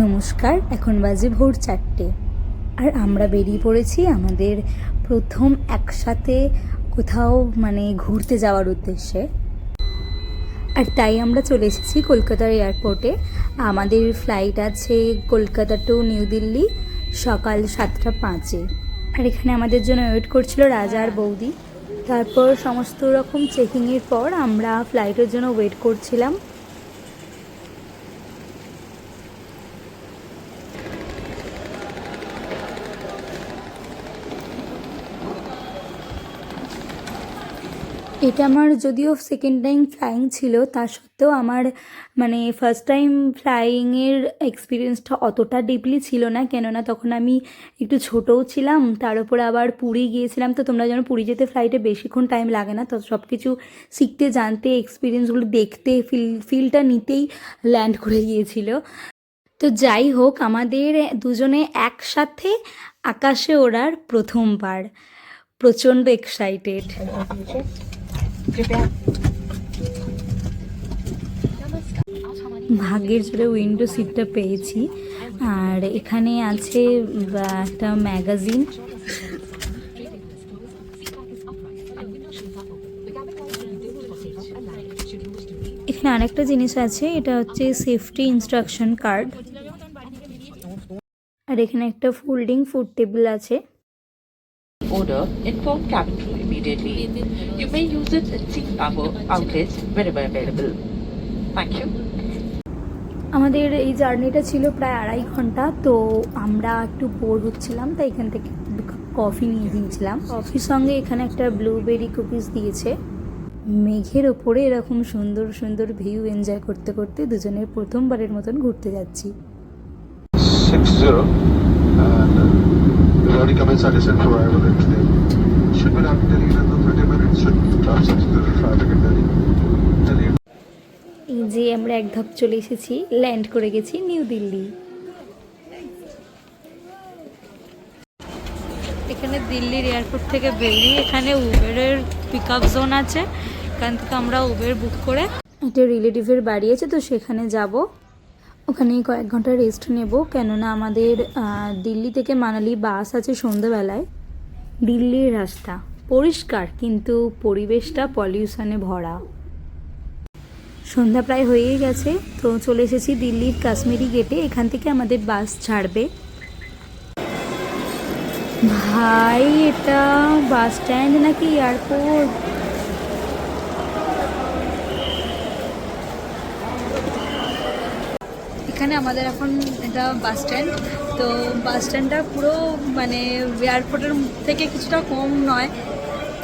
নমস্কার, এখন বাজে ভোর 4টে আর আমরা বেরিয়ে পড়েছি আমাদের প্রথম একসাথে কোথাও ঘুরতে যাওয়ার উদ্দেশ্যে। আর তাই আমরা চলে এসেছি কলকাতার এয়ারপোর্টে। আমাদের ফ্লাইট আছে কলকাতা টু নিউ দিল্লি সকাল 7:05-এ। আর এখানে আমাদের জন্য ওয়েট করছিল রাজা আর বৌদি। তারপর সমস্ত রকম চেকিংয়ের পর আমরা ফ্লাইটের জন্য ওয়েট করছিলাম। এটা আমার যদিও সেকেন্ড টাইম ফ্লাইং ছিল, তা সত্ত্বেও আমার ফার্স্ট টাইম ফ্লাইংয়ের এক্সপিরিয়েন্সটা অতটা ডিপলি ছিল না, কেননা তখন আমি একটু ছোটও ছিলাম। তার উপরে আবার পুরী গিয়েছিলাম, তো তোমরা যেন পুরী যেতে ফ্লাইটে বেশিক্ষণ টাইম লাগে না, তো সব কিছু শিখতে জানতে এক্সপিরিয়েন্সগুলো দেখতে ফিলটা নিতেই ল্যান্ড করে গিয়েছিল। তো যাই হোক, আমাদের দুজনে একসাথে আকাশে ওড়ার প্রথমবার, প্রচণ্ড এক্সাইটেড। ভাগ্যের জোরে উইন্ডো সিটটা পেয়েছি। আর এখানে আছে একটা ম্যাগাজিন। এখানে আরেকটা জিনিস আছে, এটা হচ্ছে সেফটি ইনস্ট্রাকশন কার্ড। আর এখানে একটা ফোল্ডিং ফুড টেবিল আছে। Order, inform cabin crew immediately. You may use it in seat cover outlets wherever available. Thank you. আমাদের এই জার্নিটা ছিল প্রায় 2.5 ঘন্টা, তো আমরা একটু বোর হচ্ছিলাম, তাই এখান থেকে কফি নিয়ে দিয়েছিলাম। কফির সঙ্গে এখানে একটা ব্লুবেরি কুকিজ দিয়েছে। মেঘের ওপরে এরকম সুন্দর সুন্দর ভিউ এনজয় করতে করতে দুজনের প্রথমবারের মতন ঘুরতে যাচ্ছি। 60 and we've already commenced our descent for arrival in today. Should be down in Delhi in another 30 minutes. Should drop some traffic in Delhi. এই যে আমরা এক ধাপ চলে এসেছি, ল্যান্ড করে গেছি নিউ দিল্লি। এখানে দিল্লির এয়ারপোর্ট থেকে বেরিয়ে এখানে উবেরের পিক আপ জোন আছে, এখান থেকে আমরা উবের বুক করে একটা রিলেটিভের বাড়ি আছে, তো সেখানে যাব। ওখানে কয়েক ঘন্টা রেস্ট নেব, কেননা আমাদের দিল্লি থেকে মানালি বাস আছে সন্ধ্যেবেলায়। দিল্লির রাস্তা পরিষ্কার, কিন্তু পরিবেশটা পলিউশনে ভরা। সন্ধ্যা প্রায় হয়েই গেছে, তো চলে এসেছি দিল্লির কাশ্মীরি গেটে। এখান থেকে আমাদের বাস ছাড়বে। ভাই, এটা বাস স্ট্যান্ড নাকি এয়ারপোর্ট? এখানে আমাদের এখন এটা বাস স্ট্যান্ড। তো বাস স্ট্যান্ডটা পুরো এয়ারপোর্টের থেকে কিছুটা কম নয়।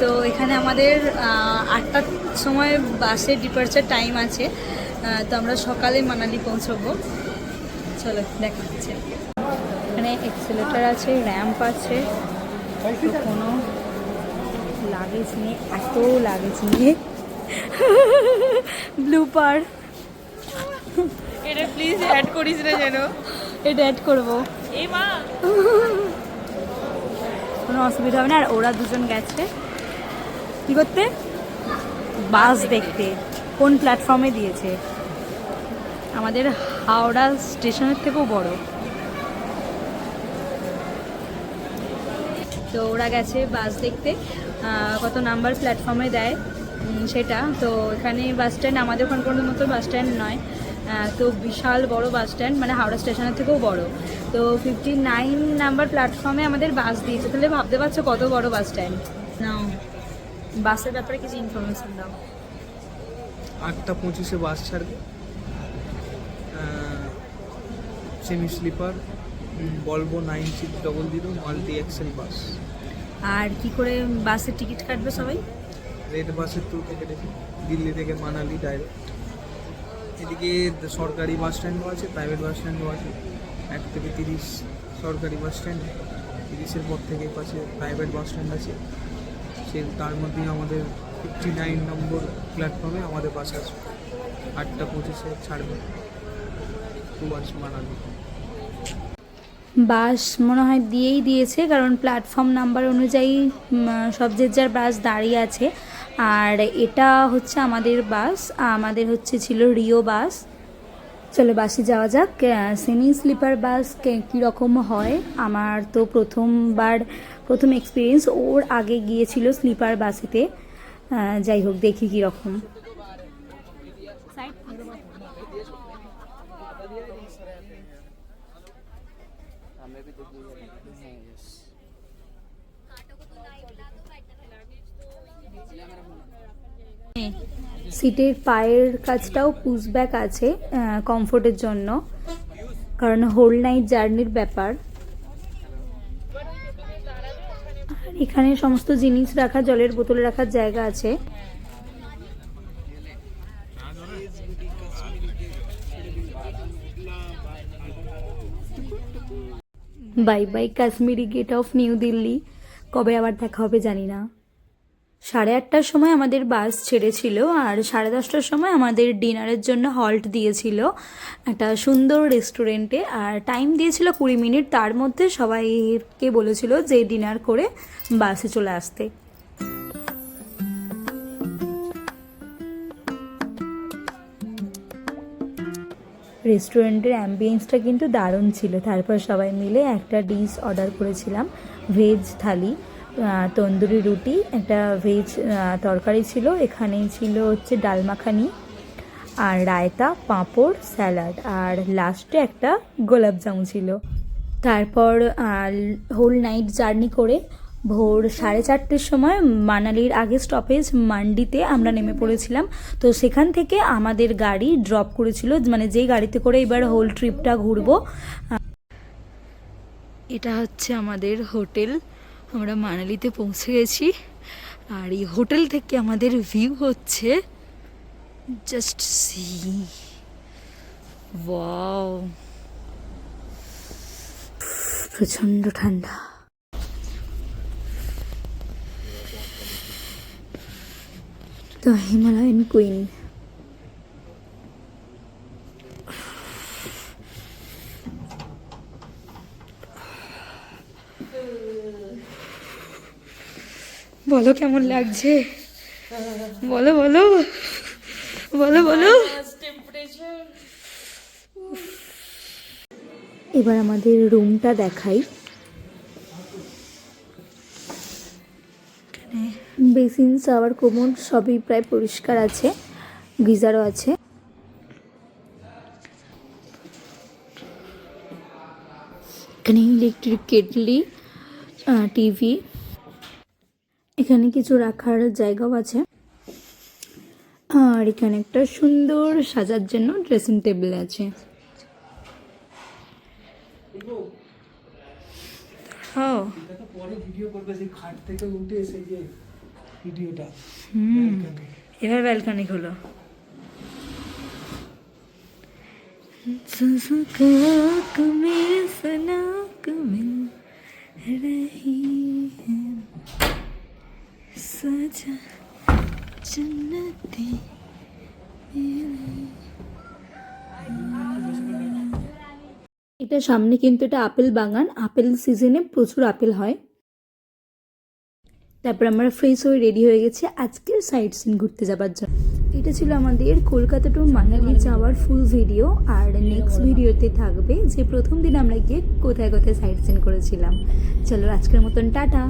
তো এখানে আমাদের 8টার সময় বাসের ডিপার্চার টাইম আছে, তো আমরা সকালে মানালি পৌঁছবো। চলো দেখা হচ্ছে। এখানে এক্সেলেটার আছে, র্যাম্প আছে, তো কোনো লাগেজ নিয়ে, এত লাগেজ নিয়ে ব্লুপার। এটা প্লিজ অ্যাড করিস না যেন। এটা অ্যাড করবো, এই মা কোনো অসুবিধা হবে না। আর ওরা দুজন গেছে কী করতে? বাস দেখতে। কোন প্ল্যাটফর্মে দিয়েছে? আমাদের হাওড়া স্টেশনের থেকেও বড়। তো ওরা গেছে বাস দেখতে, কত নাম্বার প্ল্যাটফর্মে দেয় সেটা। তো এখানে বাস স্ট্যান্ড আমাদের ওখানকার মতো বাস স্ট্যান্ড নয়, তো বিশাল বড় বাস স্ট্যান্ড, হাওড়া স্টেশনের থেকেও বড়। তো 59 নাম্বার প্ল্যাটফর্মে আমাদের বাস দিয়েছে। তাহলে ভাবতে পারছো কত বড় বাস স্ট্যান্ড। নাও, বাসের ব্যাপারে কিছু ইনফরমেশন দাও। 8:25 বাস ছাড়বে, সেমি স্লিপার বলবো 9600 মাল্টি এক্সেল বাস। আর কি করে বাসের টিকিট কাটবে সবাই? রেড বাসের থ্রু থেকে দেখি, দিল্লি থেকে মানালি ডাইরেক্ট। এদিকে সরকারি বাস স্ট্যান্ডও আছে, প্রাইভেট বাস স্ট্যান্ডও আছে। 1 থেকে 30 সরকারি বাস স্ট্যান্ড, 30-এর পর থেকে পাশে প্রাইভেট বাস স্ট্যান্ড আছে। তার মধ্যেই আমাদের 59 নম্বর প্ল্যাটফর্মে আমাদের বাস আছে। 8:25 ছাড়বে টুয়ার্ডস মানালি। বাস মনে হয় দিয়েই দিয়েছে, কারণ প্ল্যাটফর্ম নাম্বার অনুযায়ী সব যে যার বাস দাঁড়িয়ে আছে। আর এটা হচ্ছে আমাদের বাস, আমাদের ছিল রিও বাস। চলো বাসে যাওয়া যাক। সেমি স্লিপার বাস কীরকম হয়, আমার তো প্রথম এক্সপিরিয়েন্স। ওর আগে গিয়েছিল স্লিপার বাসেতে। যাই হোক, দেখি কীরকম। সিটের পায়ের কাছটাও পুশব্যাক আছে কমফোর্টের জন্য, কারণ হোল নাইট জার্নির ব্যাপার। আর এখানে সমস্ত জিনিস রাখা, জলের বোতল রাখার জায়গা আছে। Bye bye Kashmiri gate of New Delhi. কবে আবার দেখা হবে জানি না। 8:30টার সময় আমাদের বাস ছেড়েছিল, আর 10:30টার সময় আমাদের ডিনারের জন্য হল্ট দিয়েছিল একটা সুন্দর রেস্টুরেন্টে। আর টাইম দিয়েছিল 20 মিনিট, তার মধ্যে সবাইকে বলেছিল যে ডিনার করে বাসে চলে আসতে। রেস্টুরেন্টের অ্যাম্বিয়েন্সটা কিন্তু দারুণ ছিল। তারপর সবাই মিলে একটা ডিশ অর্ডার করেছিলাম, ভেজ থালি, তন্দুরি রুটি, একটা ভেজ তরকারি ছিল, এখানেই ছিল হচ্ছে ডাল মাখানি আর রায়তা, পাঁপড়, স্যালাড, আর লাস্টে একটা গোলাপ জামু ছিল। তারপর হোল নাইট জার্নি করে ভোর 4:30টার সময় মানালির আগে স্টপেজ মান্ডিতে আমরা নেমে পড়েছিলাম। তো সেখান থেকে আমাদের গাড়ি ড্রপ করেছিল, মানে যেই গাড়িতে করে এবার হোল ট্রিপটা ঘুরবো। এটা হচ্ছে আমাদের হোটেল, আমরা মানালিতে পৌঁছে গেছি। আর এই হোটেল থেকে আমাদের ভিউ হচ্ছে জাস্ট সি, ওয়াও, প্রচণ্ড ঠান্ডা। The Himalayan queen. বলো কেমন লাগছে, বলো বলো বলো বলো। এবার আমাদের রুমটা দেখাই। বেসিন, শাওয়ার, কোমোড সবই প্রায় পরিষ্কার আছে, গিজারও আছে। এখানে ইলেকট্রিক কেটলি, টিভি, এখানে কিছু রাখার জায়গাও আছে। আর এখানে একটা সুন্দর সাজার জন্য ড্রেসিং টেবিল আছে। পরে ভিডিও করবে, সেই খাট থেকে উঠে সেই যে ভিডিওটা। এবার ব্যালকনি হলো। এটা সামনে কিন্তু এটা আপেল বাগান, আপেল সিজনে প্রচুর আপেল হয়। তারপর আমরা ফ্রেশ হয়ে রেডি হয়ে গেছি আজকের সাইট সিন ঘুরতে যাবার জন্য। এটা ছিল আমাদের কলকাতা টু মানালি যাওয়ার ফুল ভিডিও। আর নেক্সট ভিডিওতে থাকবে যে প্রথম দিন আমরা গিয়ে কোথায় কোথায় সাইট সিন করেছিলাম। চলো আজকের মতন টাটা।